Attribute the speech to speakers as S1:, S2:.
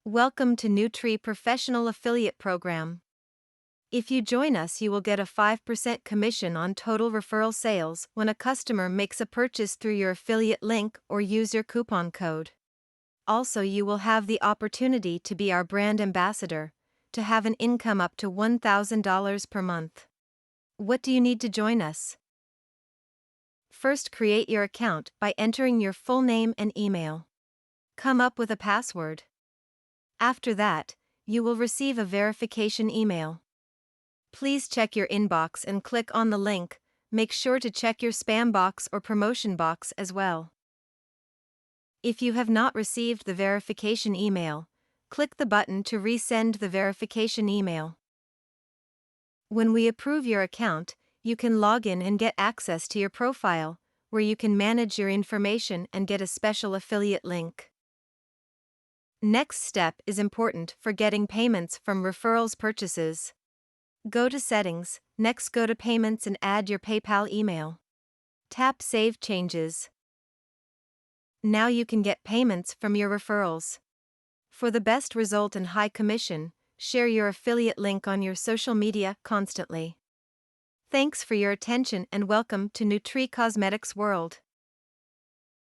S1: Welcome to Nutree Professional Affiliate Program. If you join us, you will get a 5% commission on total referral sales when a customer makes a purchase through your affiliate link or use your coupon code. Also, you will have the opportunity to be our brand ambassador, to have an income up to $1,000 per month. What do you need to join us? First, create your account by entering your full name and email. Come up with a password. After that, you will receive a verification email. Please check your inbox and click on the link. Make sure to check your spam box or promotion box as well. If you have not received the verification email, click the button to resend the verification email. When we approve your account, you can log in and get access to your profile, where you can manage your information and get a special affiliate link. Next step is important for getting payments from referrals purchases. Go to Settings, next go to Payments and add your PayPal email. Tap Save Changes. Now you can get payments from your referrals. For the best result and high commission, share your affiliate link on your social media constantly. Thanks for your attention and welcome to Nutree Cosmetics World.